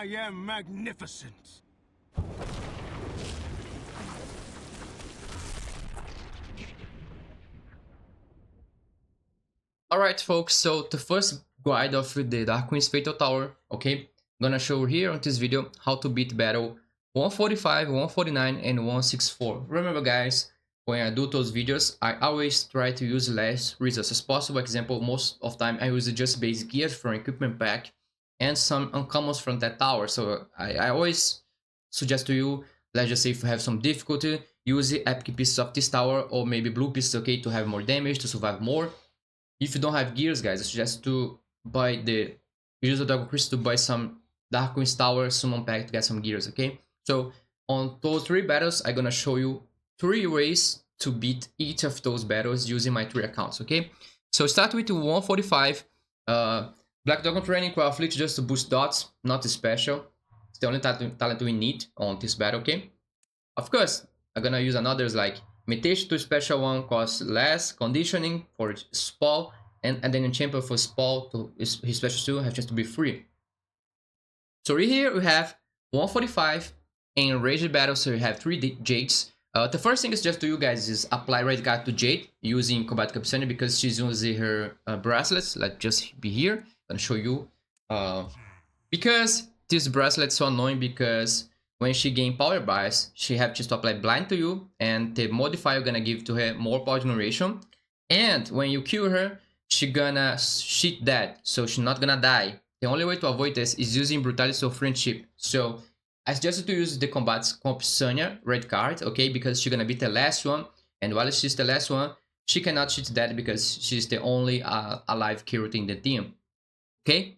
I am magnificent. Alright folks, so the first guide of the Dark Queen's Fatal Tower, okay? I'm gonna show here on this video how to beat battle 145, 149 and 164. Remember guys, when I do those videos, I always try to use less resources as possible. Example, most of the time I use just basic gear from equipment pack and some uncommons from that tower. So I always suggest to you, let's just say if you have some difficulty, use the epic pieces of this tower or maybe blue pieces, okay, to have more damage, to survive more. If you don't have gears, guys, I suggest to buy the use the Dragon Crystal to buy some Dark Queen's Tower Summon Pack to get some gears, okay? So on those 3 battles, I'm gonna show you 3 ways to beat each of those battles using my 3 accounts, okay? So start with 145, Black Dragon Training, Quill Afflict just to boost dots, not special. It's the only talent we need on this battle, okay? Of course, I'm gonna use another's like Imitation to special one costs less, Conditioning for Spall, and then Champion for Spall to his special 2 have chance to be free. So right here we have 145 and Raged Battle, so you have 3 Jades. The first thing is just to you guys is apply Red Card to Jade using Combat Capsani because she's using her bracelets. Let's just be here. I'm gonna show you. Because this bracelet's so annoying because when she gain power buys, she have to apply blind to you, and the modifier gonna give to her more power generation. And when you kill her, she gonna shit dead, so she's not gonna die. The only way to avoid this is using Brutality or Friendship. So I suggest to use the Combat Comp Sonya red card, okay, because she's gonna be the last one, and while she's the last one, she cannot shit dead because she's the only alive character in the team, okay?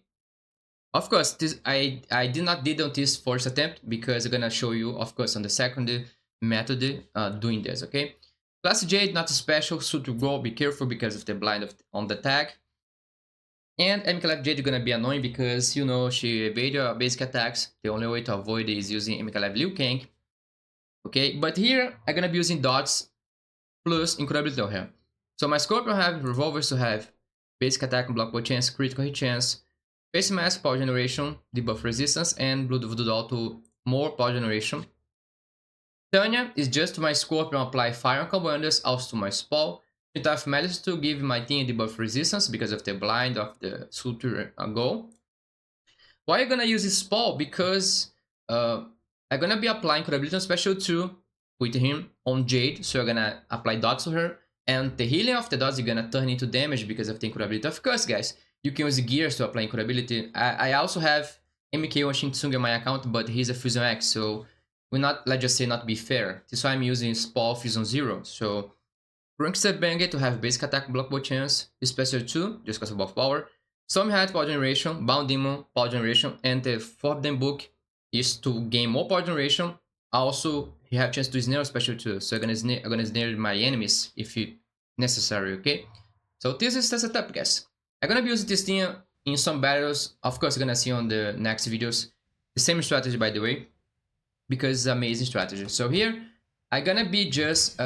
Of course, this I did not did on this first attempt because I'm gonna show you, of course, on the second method doing this. Okay, Class Jade not special, so to go be careful because of the blind on the tag. And MKLF Jade is gonna be annoying because you know she evade your basic attacks. The only way to avoid is using MKLF Liu Kang. Okay, but here I'm gonna be using dots plus incurability on her. So my Scorpion have revolvers to have basic attack and block point chance, critical hit chance. Face Mask, power generation, debuff resistance, and Blood Voodoo Doll to more power generation. Tanya is just my Scorpion apply fire on combo enders, also to my Spall. With Malice to give my team debuff resistance because of the blind of the Suture goal. Why are you gonna use this Spall? Because I'm gonna be applying Curability on Special 2 with him on Jade, so I'm gonna apply dots to her. And the healing of the dots is gonna turn into damage because of the incurability. Of course, guys, you can use gears to apply incurability. I also have MK on Shang in my account, but he's a Fusion X, so we're not, let's just say, not be fair. That's why I'm using Spall Fusion 0. So Rank Step Banger to have basic attack block bolt chance, special 2, just because of buff power. Some had power generation, Bound Demon, power generation, and the Forbidden Book is to gain more power generation. Also, you have chance to snare special 2, so I'm gonna snare my enemies if necessary, okay? So this is the setup, guys. I'm gonna be using this thing in some battles. Of course, you're gonna see on the next videos. The same strategy, by the way, because it's an amazing strategy. So here, I'm gonna be just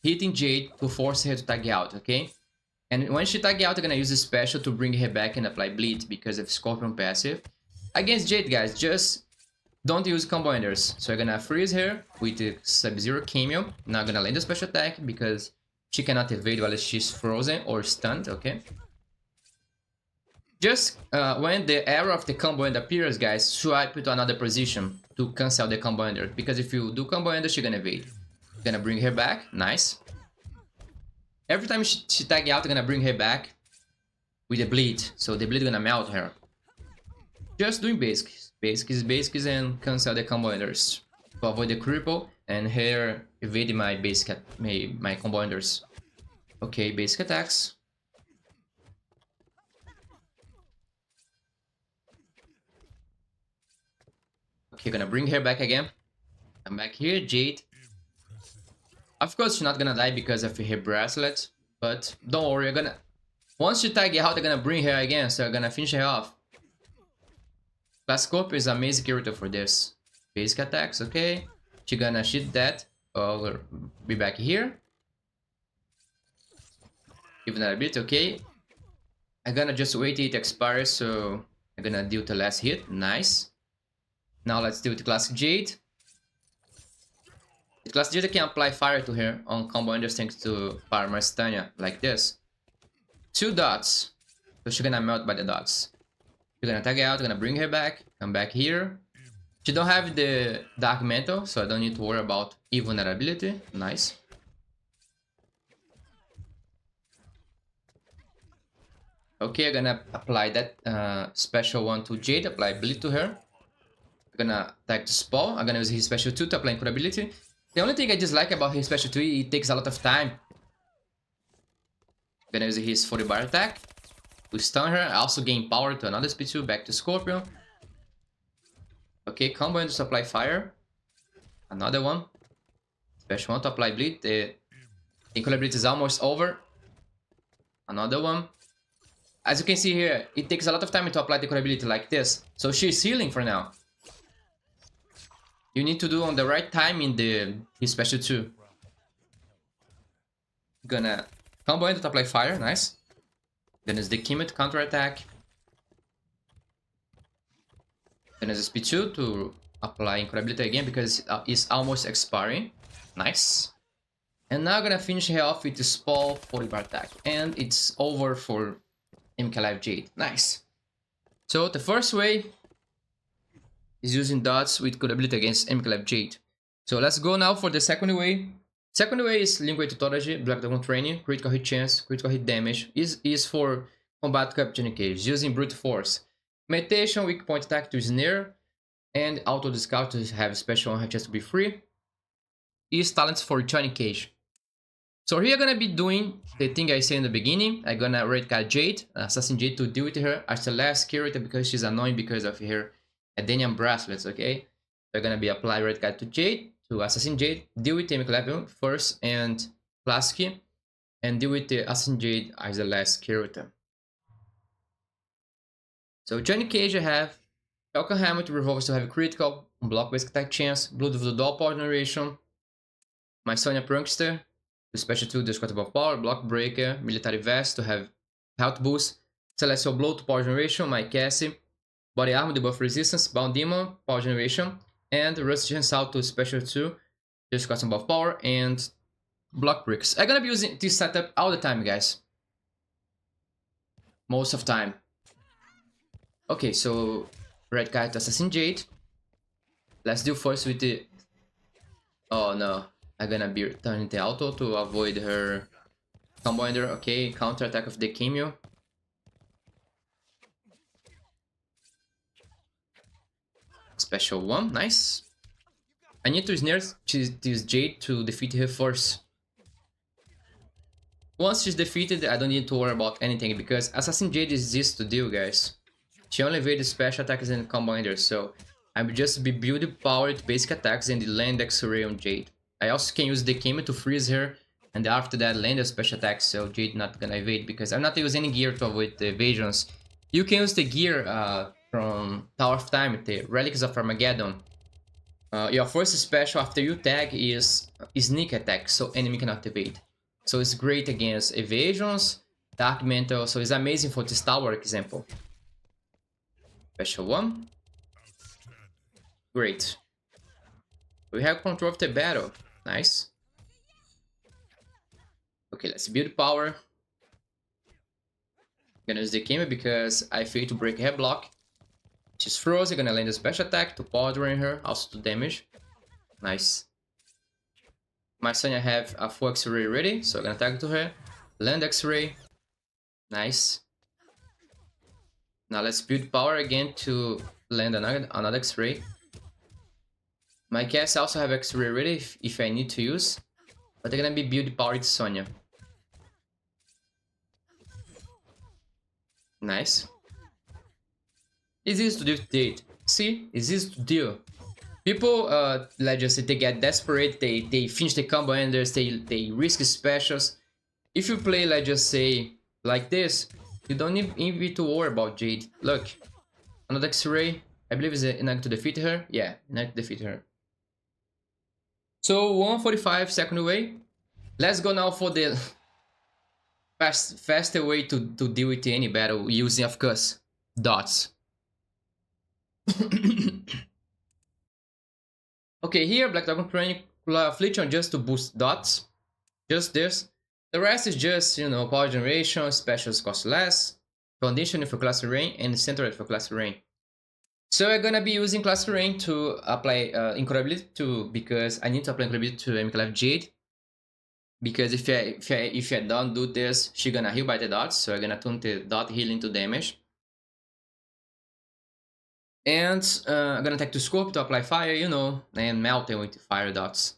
hitting Jade to force her to tag out, okay? And when she tag out, I'm gonna use a special to bring her back and apply bleed because of Scorpion passive. Against Jade, guys, just don't use combo enders. So I'm gonna freeze her with the Sub-Zero Cameo. Not gonna land a special attack because she cannot evade while she's frozen or stunned, okay? Just when the error of the combo end appears, guys, swipe to another position to cancel the combo ender. Because if you do combo ender, she's gonna evade. Gonna bring her back, nice. Every time she tag out, I'm gonna bring her back with the bleed. So the bleed gonna melt her. Just doing basics, and cancel the combo enders to avoid the cripple and her evade my basic my combo enders. Okay, basic attacks. Okay, gonna bring her back again. I'm back here, Jade. Of course, she's not gonna die because of her bracelet, but don't worry, once you tag out, I'm gonna bring her again, so I'm gonna finish her off. Class Scorpion is an amazing character for this. Basic attacks, okay. She's gonna shoot that. I'll be back here. Even a bit, okay. I'm gonna just wait it expires, so I'm gonna deal the last hit. Nice. Now let's deal with Classic Jade. The Classic Jade can apply fire to her on combo enders thanks to Power Marstania, like this. 2 dots. So she's gonna melt by the dots. You're gonna tag out, gonna bring her back, come back here. She don't have the Dark Mantle, so I don't need to worry about invulnerability. Nice. Okay, I'm gonna apply that special one to Jade, apply bleed to her. I'm gonna attack the Spall. I'm gonna use his special 2 to apply incurability. The only thing I dislike about his special 2, it takes a lot of time. I'm gonna use his 40 bar attack to stun her. I also gain power to another speed 2, back to Scorpion. Okay, combo and to apply fire. Another one. Special one to apply bleed. The incurability is almost over. Another one. As you can see here, it takes a lot of time to apply the incurability like this. So she's healing for now. You need to do on the right time in his special 2. Gonna combo and to apply fire, nice. Then is the Kimi to counter attack. Then is the speed 2 to apply incurability again because it's almost expiring. Nice. And now I'm gonna finish her off with the Spall 40 bar attack. And it's over for MK Live Jade. Nice. So the first way is using dots with good ability against MK Live Jade. So let's go now for the second way. Second way is Linguate Tautology, Black Dragon Training, critical hit chance, critical hit damage. Is for combat capturing cage, using brute force. Meditation, weak point attack to snare, and auto discard to have special on chance to be free. Is talents for returning cage. So here I'm gonna be doing the thing I said in the beginning. I'm gonna red card Jade, Assassin Jade to deal with her as the last character because she's annoying because of her Adenian bracelets, okay? So I'm gonna be apply red card to Jade, to Assassin Jade, deal with MK level first and Classic, and deal with the Assassin Jade as the last character. So joining cage I have Falcon Hammer to revolve to have critical, block basic attack chance, Blood of the Doll power generation, my Sonya Prankster, to special 2 discard above power, block breaker, military vest to have health boost, celestial blow to power generation, my Cassie, body armor debuff resistance, bound demon, power generation, and rust Gensal to special 2, discard above power, and block bricks. I'm gonna be using this setup all the time, guys. Most of time. Okay, so red card Assassin Jade. Let's do first with the... Oh no, I'm gonna be turning the auto to avoid her combo ender. Okay, counter attack of the Kimio. Special 1, nice. I need to snare this Jade to defeat her first. Once she's defeated, I don't need to worry about anything because Assassin Jade is easy to deal, guys. She only evades special attacks and combo enders, so I'm just be building power to basic attacks and land X-ray on Jade. I also can use the Kimi to freeze her, and after that land a special attack, so Jade not gonna evade because I'm not using any gear to avoid the evasions. You can use the gear from Tower of Time, the Relics of Armageddon. Your first special after you tag is sneak attack, so enemy cannot evade. So it's great against evasions, Dark Mantle, so it's amazing for this tower example. Special 1. Great. We have control of the battle. Nice. Okay, let's build power. Gonna use the Kimi because I failed to break her block. She's frozen, gonna land a special attack to power drain her, also to damage. Nice. My Sonya have a full X-ray ready, so I'm gonna attack to her. Land X-ray. Nice. Now let's build power again to land another X-ray. My cats also have X-ray ready if I need to use, but they're gonna be build power with Sonya. Nice. It's easy to deal with Jade. See, it's easy to deal. People, let's just say they get desperate, they finish the combo enders, they risk specials. If you play, let's just say, like this, you don't need to worry about Jade. Look, another X-ray. I believe it's enough to defeat her. Yeah, enough to defeat her. So 145 second way. Let's go now for the faster way to deal with any battle using, of course, dots. Okay, here Black Dragon training affliction just to boost dots. Just this. The rest is just, you know, power generation, specials cost less, conditioning for class rain, and center for class rain. So I'm gonna be using class rain to apply incurability to, because I need to apply incurability to MKLF Jade. Because if I don't do this, she's gonna heal by the dots, so I'm gonna turn the dot healing to damage. And I'm gonna attack to scope to apply fire, you know, and melt it with fire dots.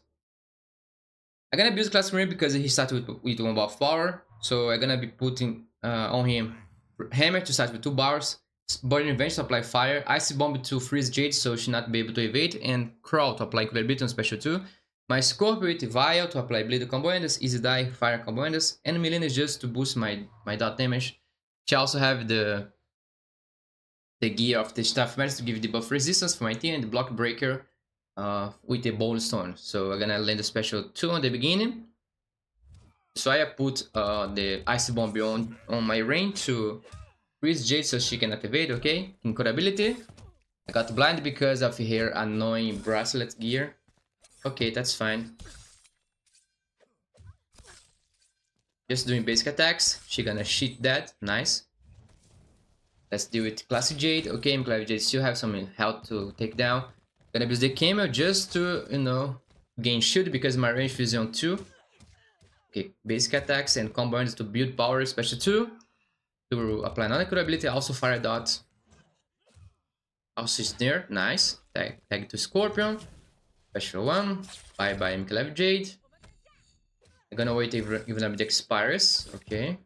I'm gonna build class rain because he started with 1 buff power, so I'm gonna be putting on him hammer to start with 2 bars, burning revenge to apply fire, icy bomb to freeze Jade so she not be able to evade, and crawl to apply incurability on special 2. My Scorpio with Vial to apply bleed combo enders, easy die, fire combo enders, and Milena is just to boost my dot damage. She also have the gear of the Staff Master to give the buff resistance for my team, and the block breaker with the Bowl Stone. So I'm gonna land a special 2 on the beginning. So I put the Icy Bomb on my rain to freeze Jade so she can activate, okay? Incurability. I got blind because of her annoying bracelet gear. Okay, that's fine. Just doing basic attacks. She gonna cheat that. Nice. Let's deal with Classic Jade. Okay, Classic Jade still have some health to take down. Gonna use the Camel just to, you know, gain shield because my range is on 2. Okay, basic attacks and combines to build power, special 2. To apply non-incurability, also fire dot. Also snare, nice. Tag to Scorpion. Special 1. Bye bye MKLF Jade. I'm gonna wait even the expires. Okay.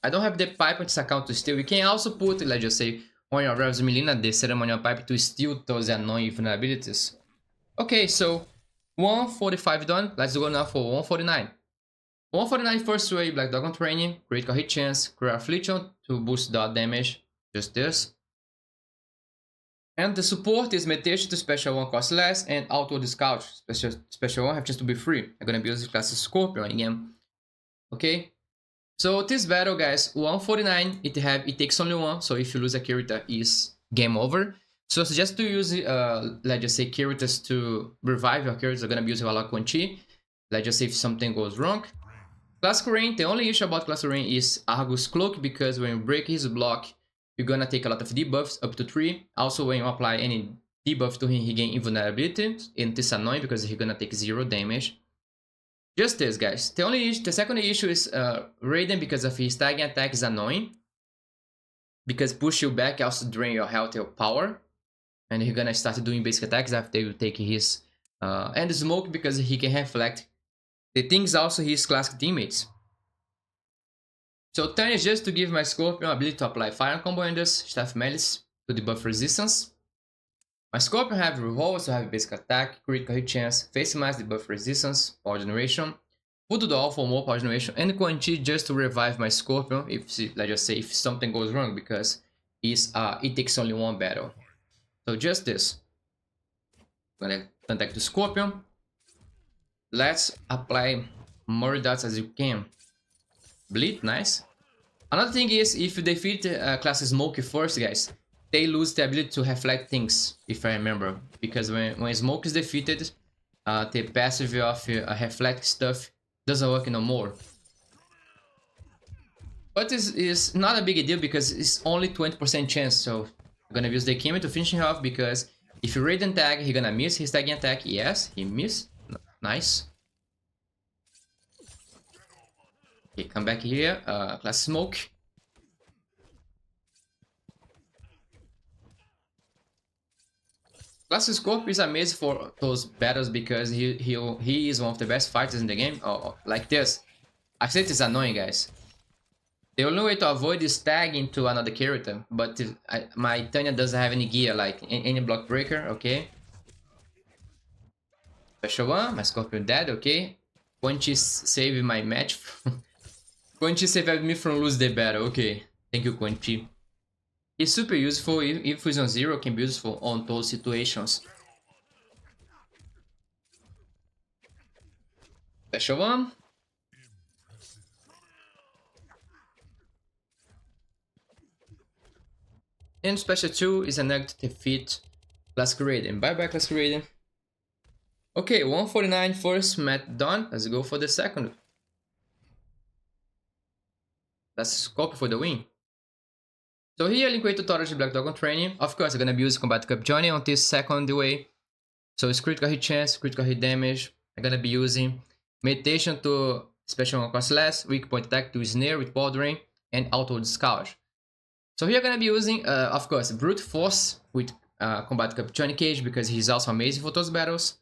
I don't have the pipe on this account to steal. We can also put, let's just say, on your Revs Melina, the ceremonial pipe to steal those annoying vulnerabilities. Okay, so 145 done. Let's go now for 149. 149 first way, Black Dragon training, critical hit chance, Cruel Affliction to boost dot damage. Just this. And the support is Meditation to special 1 cost less, and Outward Scout. Special 1 have just to be free. I'm gonna be using class Scorpion again. Okay. So this battle, guys, 149, it takes only 1, so if you lose a character, is game over. So I suggest to use, let's just say, characters to revive your characters. I'm gonna be using Valak Quan Chi. Let's just say if something goes wrong. Classical Rain, the only issue about Classical Rain is Argus Cloak, because when you break his block, you're gonna take a lot of debuffs, up to 3. Also, when you apply any debuff to him, he gains invulnerability, and this is annoying because he's gonna take 0 damage. Just this, guys. The second issue is Raiden, because of his tagging attack is annoying. Because push you back also drain your health, your power. And he's gonna start doing basic attacks after you take his... and Smoke, because he can reflect the things also his classic teammates. So turn is just to give my Scorpion ability to apply fire combo enders, staff malice to debuff resistance. My Scorpion have revolver, so have basic attack, critical hit chance, face mask, debuff resistance, power generation, Voodoo Doll for more power generation, and Quan Chi just to revive my Scorpion if, let's just say, if something goes wrong, because it takes only 1 battle. So just this. I'm gonna contact the Scorpion. Let's apply more dots as you can. Bleed, nice. Another thing is, if you defeat class Smoke first, guys, they lose the ability to reflect things, if I remember. Because when Smoke is defeated, the passive of reflect stuff doesn't work no more. But it's not a big deal because it's only 20% chance, so I'm gonna use the Kimi to finish him off, because if you Raiden tag, he's gonna miss his tagging attack. Yes, he missed. Nice. Okay, come back here. Class Smoke. Class Scorpion is amazing for those battles because he is one of the best fighters in the game. Oh, like this. I said it's annoying, guys. The only way to avoid is tagging to another character, but my Tanya doesn't have any gear, like any block breaker, okay? Special 1, my Scorpion dead, okay? Quan Chi saved my match. Quan Chi saved me from lose the battle, okay. Thank you, Quan Chi. It's super useful, if he's on 0, can be useful on those situations. Special 1. And special 2 is a nugget to defeat Classic Raiden. Bye bye, Classic Raiden. Okay, 149 first match done. Let's go for the second. Let's copy for the win. So here, Linkway tutorial de Black Dragon training. Of course, I'm gonna be using Combat Cup Johnny on this second way. So it's critical hit chance, critical hit damage. I'm gonna be using meditation to special on cost less, weak point attack to snare with bouldering, and auto discourage. So here I'm gonna be using, of course, brute force with Combat Cup Johnny Cage because he's also amazing for those battles.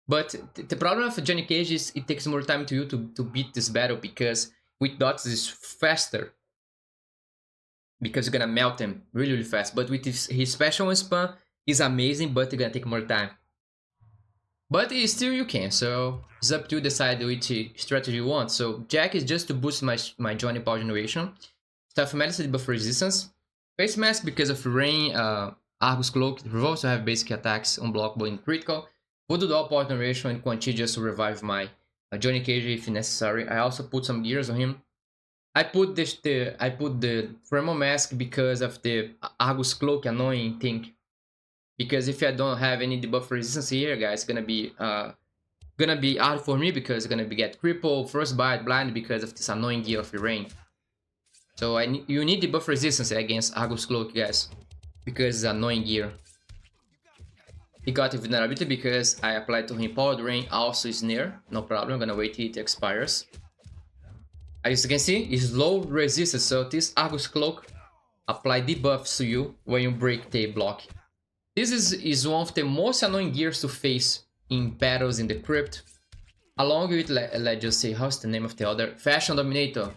But the problem of Johnny Cage is it takes more time to you to beat this battle because with dots is faster. Because you're gonna melt him really fast. But with his special spam is amazing, but it's gonna take more time. But still you can, so it's up to you decide which strategy you want. So Jack is just to boost my Johnny power generation. Stuff Medicine buff resistance. Face Mask because of Rain, Argus Cloak, we also have basic attacks, unblockable and critical. Voodoo Doll power generation and Quanti just to revive my Johnny Cage if necessary. I also put some gears on him. I put the Thermal Mask because of the Argus Cloak annoying thing. Because if I don't have any debuff resistance here, guys, it's gonna be hard for me because it's gonna be get crippled, frostbite, blind because of this annoying gear of the rain. So you need debuff resistance against Argus Cloak, guys, because it's annoying gear. He got vulnerability because I applied to him Power Drain, also is near, no problem. I'm gonna wait till it expires. As you can see, it's low resistance, so this Argus Cloak apply debuffs to you when you break the block. This is one of the most annoying gears to face in battles in the crypt. Along with, let's just say, how's the name of the other? Fashion Dominator.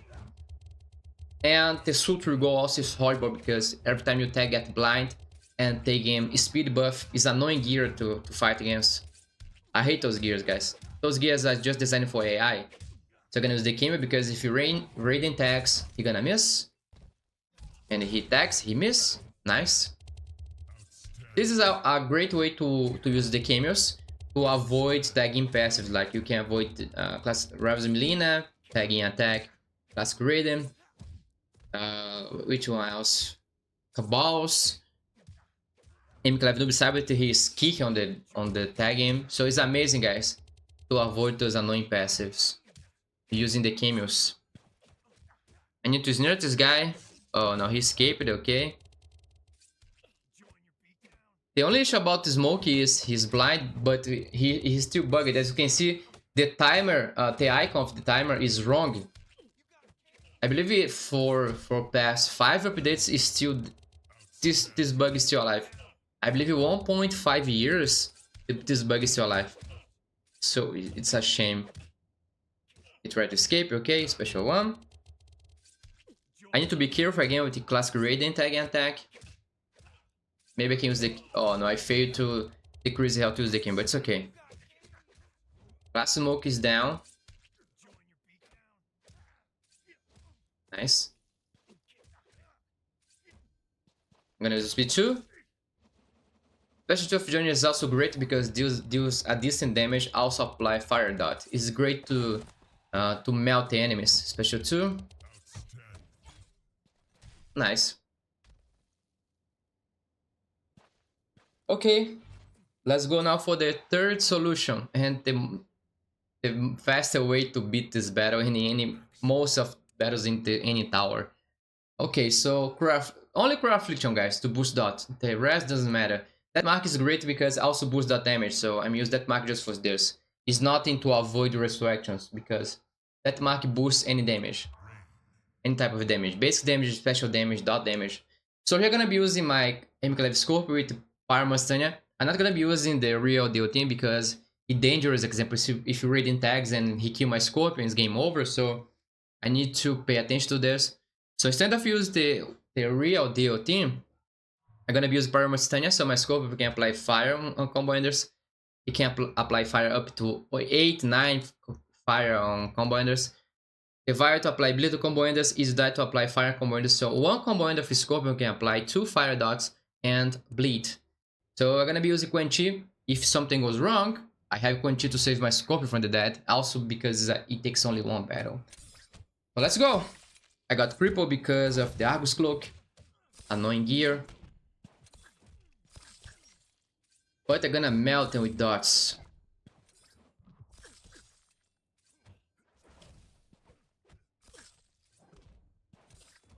And the Sultry Go also is horrible because every time you tag get blind and take game speed buff is annoying gear to fight against. I hate those gears, guys. Those gears are just designed for AI. So I'm gonna use the Kami because if you Raiden tags, you're gonna miss. And he tags, he miss. Nice. This is a great way to use the cameos to avoid tagging passives. Like you can avoid class Ravs Melina, tagging attack, classic Raiden. Which one else? Cabals. Mclev Noob Sabbath, he's kick on the tag game. So it's amazing, guys, to avoid those annoying passives using the cameos. I need to snare this guy. Oh no, he escaped, okay. The only issue about the Smokey is he's blind, but he's still bugged. As you can see, the timer, the icon of the timer is wrong. I believe for past 5 updates is still this bug is still alive. I believe 1.5 years this bug is still alive. So it's a shame. He tried to escape, okay, special one. I need to be careful again with the classic Raiden tag and attack. Maybe I can use the... Oh no, I failed to decrease the health to use the Kami, but it's okay. Glass Smoke is down. Nice. I'm gonna use speed 2. Special 2 of Johnny is also great because deals a decent damage, also apply Fire Dot. It's great to melt the enemies. Special 2. Nice. Okay, let's go now for the third solution and the faster way to beat this battle in most of battles in any tower. Okay, so only Craft Affliction, guys, to boost dot. The rest doesn't matter. That mark is great because it also boosts dot damage, so I'm using that mark just for this. It's nothing to avoid resurrections because that mark boosts any damage. Any type of damage. Basic damage, special damage, dot damage. So here I'm gonna be using my Mclev Scorpion with Pyro Mustania. I'm not gonna be using the real DOT because it's dangerous. Example, if you Raiden tags and he kill my Scorpion, it's game over. So I need to pay attention to this. So instead of use the real DOT, I'm gonna be using Pyro Mustania. So my Scorpion can apply fire on combo enders. It can apply fire up to 8, 9 fire on combo enders. The Fire to apply bleed to combo enders is that to apply fire combo enders. So one combo ender of Scorpion can apply 2 fire dots and bleed. So I'm gonna be using Quan Chi. If something goes wrong, I have Quan Chi to save my Scorpion from the dead. Also because it takes only one battle. So let's go. I got crippled because of the Argus Cloak. Annoying gear. But I'm gonna melt them with dots.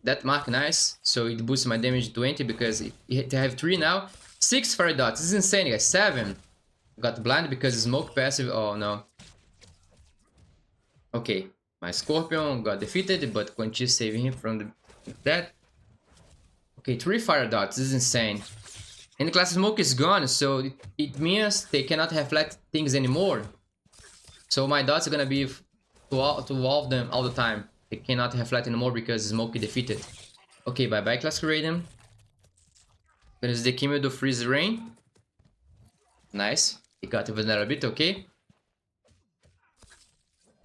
that mark nice. So it boosts my damage 20 because they have 3 now. 6 fire dots. This is insane, guys. 7. Got blind because smoke passive. Oh no. Okay, my Scorpion got defeated, but Quan Chi saving him from that. Okay, 3 fire dots. This is insane. And the class smoke is gone, so it means they cannot reflect things anymore. So my dots are gonna be to all of them all the time. They cannot reflect anymore because smoke is defeated. Okay, bye bye class Raiden. Gonna use the Kimio to freeze rain. Nice. He got the vulnerability, okay.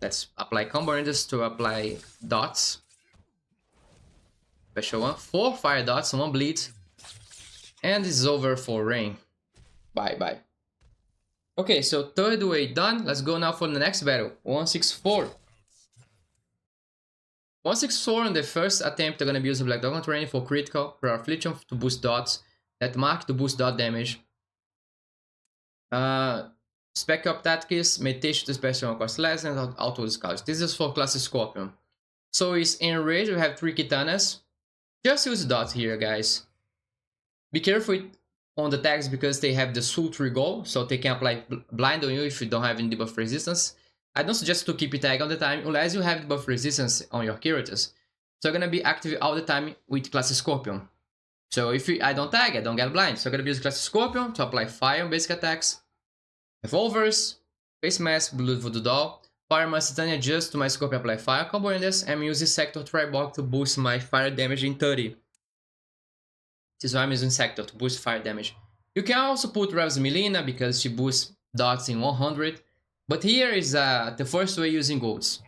Let's apply combo renders to apply dots. Special one. 4 fire dots, 1 bleed. And it's over for rain. Bye bye. Okay, so third wave done. Let's go now for the next battle. 164. 164 on the first attempt, they're gonna be using Black Dragon Training for critical, for affliction to boost dots, that mark to boost dot damage. Spec up tactics, meditation to special cost less, and auto discard. This is for class Scorpion. So it's enraged, we have 3 katanas. Just use dots here, guys. Be careful on the tags because they have the sultry goal, so they can apply blind on you if you don't have any debuff resistance. I don't suggest to keep it tag all the time unless you have debuff resistance on your characters. So I'm gonna be active all the time with class Scorpion. So if I don't tag, I don't get blind. So I'm gonna use class Scorpion to apply fire on basic attacks. Revolvers, face mask, blood voodoo doll, fire master Titania just to my Scorpion apply fire combo in this. I'm using Sector Tribok to boost my fire damage in 30. This is why I'm using Sector to boost fire damage. You can also put Revs Melina because she boosts dots in 100. But here is the first way using golds.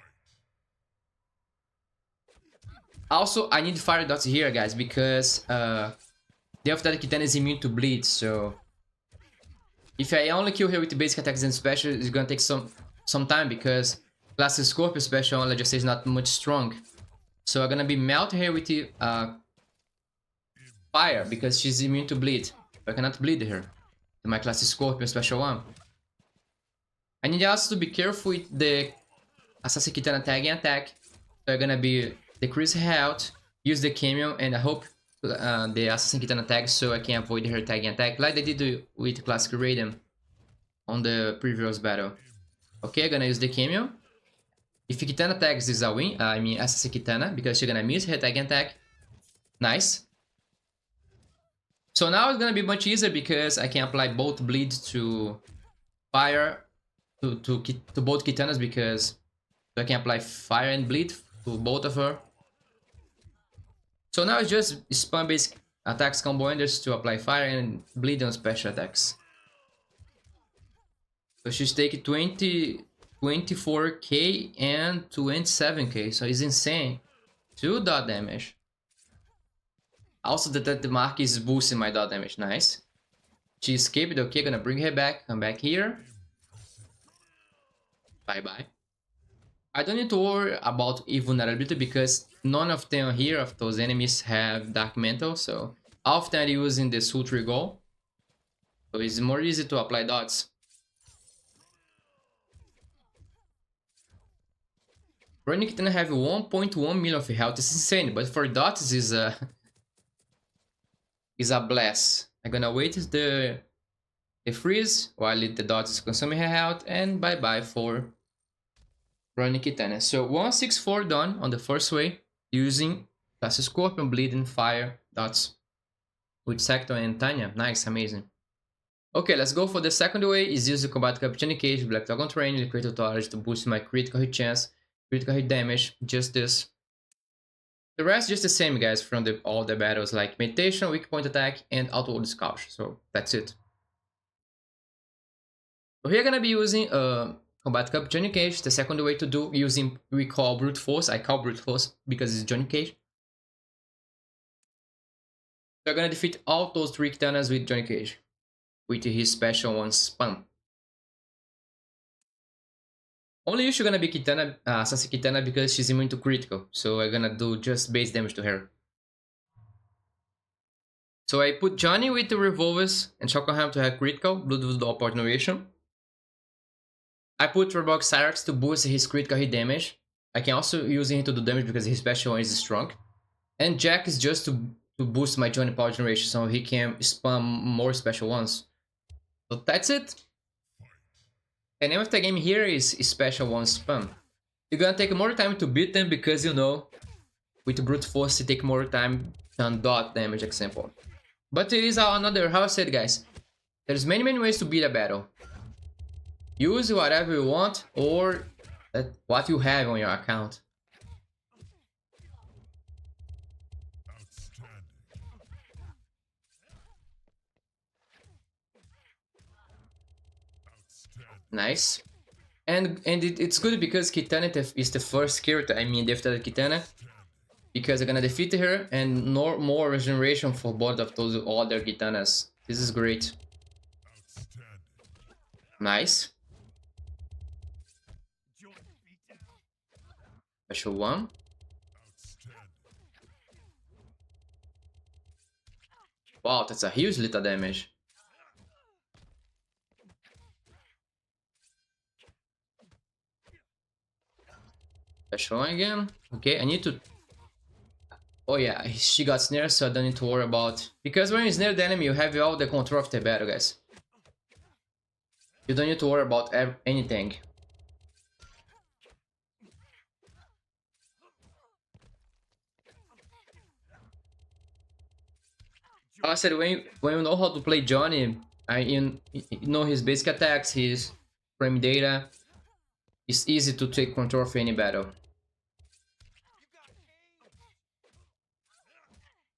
Also, I need fire dots here, guys, because the Aphrodite Kitana is immune to bleed, so if I only kill her with basic attacks and special, it's gonna take some time because class Scorpion special only just is not much strong. So I'm gonna be melting her with the fire because she's immune to bleed. I cannot bleed her in my class Scorpion special one. I need also to be careful with the Assassin Kitana tagging attack. So I'm gonna be decrease her health, use the Cameo, and I hope the Assassin Kitana tag so I can avoid her tagging attack like they did with Classic Raiden on the previous battle. Okay, I'm gonna use the Cameo. If Kitana tags, this is a win. I mean Assassin Kitana, because she's gonna miss her tagging attack. Nice. So now it's gonna be much easier because I can apply both bleed to fire to both Kitanas because I can apply fire and bleed to both of her. So now it's just spam basic attacks combo enders to apply fire and bleed on special attacks. So she's taking 24k and 27k, so it's insane. 2 dot damage. Also the mark is boosting my dot damage, nice. She escaped, okay, gonna bring her back, come back here. Bye bye. I don't need to worry about invulnerability because none of them here, of those enemies, have Dark Mantle, so all of them are using the Sultry Goal. So it's more easy to apply dots. Running Kitana have 1.1 million of health, it's insane, but for dots is a blast. I'm gonna wait the freeze while the dots is consuming her health, and bye bye for Running Kitana. So 164 done on the first way using class Scorpion, bleeding, fire, dots with Sector and Tanya. Nice, amazing. Okay, let's go for the second way. Is use the Combat Captain Cage, Black Dragon Training, Liquid Authority to boost my critical hit chance, critical hit damage, just this. The rest just the same, guys, from all the battles like Meditation, Weak Point Attack, and Auto Discount. So that's it. So here I'm gonna be using Combat Cup Johnny Cage, the second way to do using we call Brute Force. I call Brute Force because it's Johnny Cage. We're gonna defeat all those 3 Kitanas with Johnny Cage. With his special one spam. Only issue gonna be Kitana, Assassin Kitana because she's immune to critical. So I'm gonna do just base damage to her. So I put Johnny with the revolvers and Shokoham to have critical, Blood Voodoo Partneration. I put Tribok Cyrax to boost his critical hit damage. I can also use him to do damage because his special one is strong. And Jack is just to boost my Johnny power generation so he can spam more special ones. So that's it. The name of the game here is special one spam. You're gonna take more time to beat them because, you know, with brute force it take more time than dot damage example. But it is another, how I said guys, there's many ways to beat a battle. Use whatever you want or what you have on your account. Nice. And it's good because Kitana is the first character, I mean after Kitana, because I'm gonna defeat her and no more regeneration for both of those other Kitanas. This is great. Nice. Special one. Wow, that's a huge little damage. Special one again. Okay, I need to... Oh yeah, she got snared, so I don't need to worry about... Because when you snare the enemy, you have all the control of the battle, guys. You don't need to worry about anything. I said, when you know how to play Johnny, you know his basic attacks, his frame data, it's easy to take control of any battle.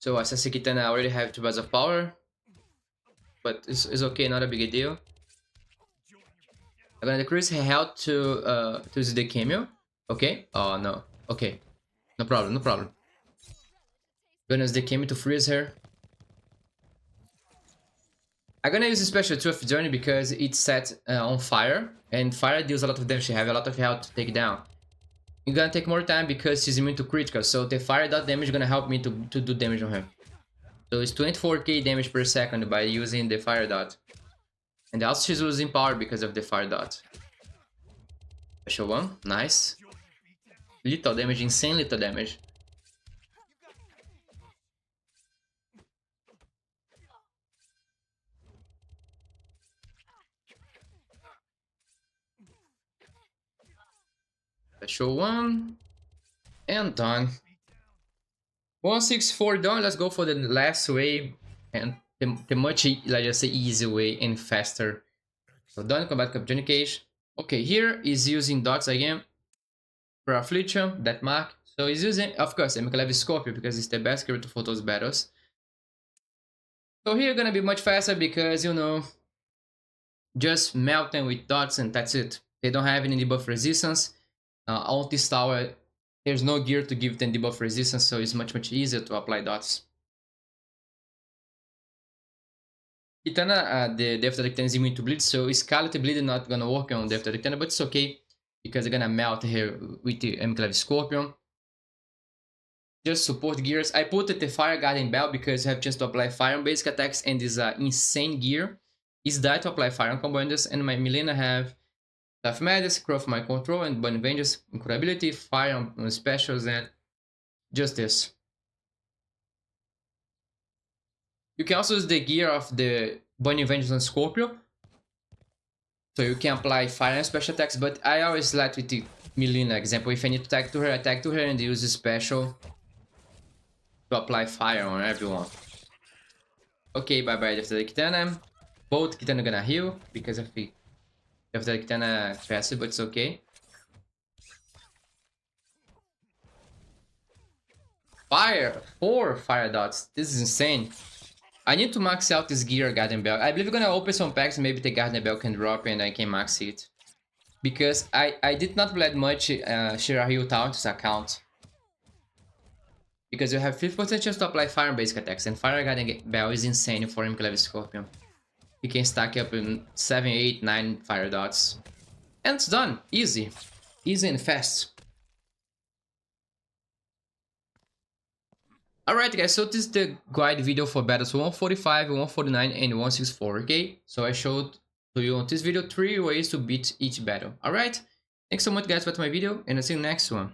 So Assassin Kitana already have 2 bars of power, but it's okay, not a big deal. I'm gonna decrease her health to use the cameo. Okay. Oh no. Okay. No problem. No problem. Gonna use the cameo to freeze her. I'm gonna use a special 2 of Journey because it's set on fire, and fire deals a lot of damage. She have a lot of health to take down. It's gonna take more time because she's immune to critical, so the fire dot damage is gonna help me to do damage on her. So it's 24k damage per second by using the fire dot. And also she's losing power because of the fire dot. Special one, nice. Little damage, insane little damage. Special one. And done. 164 done, let's go for the last way. And the much, like just say, easy way and faster. So done, combat cap Johnny Cage. Okay, here is using dots again. For Affliction, that mark. So he's using, of course, Emiclev Scorpio because it's the best character for those battles. So here gonna be much faster because, you know, just melt them with dots and that's it. They don't have any debuff resistance. On this tower, there's no gear to give them debuff resistance, so it's much easier to apply dots. Kitana, the Death of the Kitana is immune to bleed, so Scarlet Bleed is not gonna work on Death of the Kitana, but it's okay because they're gonna melt her with the Emiclev Scorpion. Just support gears. I put the Fire Guardian Bell because you have just to apply fire on basic attacks and this insane gear is that to apply fire on combos, and my Milena have Tough Madness, Crow of My Control, and Burning Vengeance, Incurability, Fire on specials, and just this. You can also use the gear of the Burning Vengeance on Scorpio, so you can apply fire on special attacks, but I always like with the Milena example, if I need to attack to her and use a special to apply fire on everyone. Okay, bye bye after the Kitana. Both Kitana gonna heal because of the after the Kitana passive, but it's okay. Fire! 4 fire dots. This is insane. I need to max out this gear Guardian Bell. I believe we're gonna open some packs, maybe the Guardian Bell can drop and I can max it. Because I did not bleed much Shirayu Taunt's account. Because you have 50% chance to apply fire on basic attacks, and Fire Guardian Bell is insane for Emiclev Scorpion. You can stack up in 7, 8, 9 fire dots. And it's done. Easy. Easy and fast. Alright guys, so this is the guide video for battles 145, 149 and 164, okay? So I showed to you on this video 3 ways to beat each battle. Alright? Thanks so much guys for watching my video, and I'll see you next one.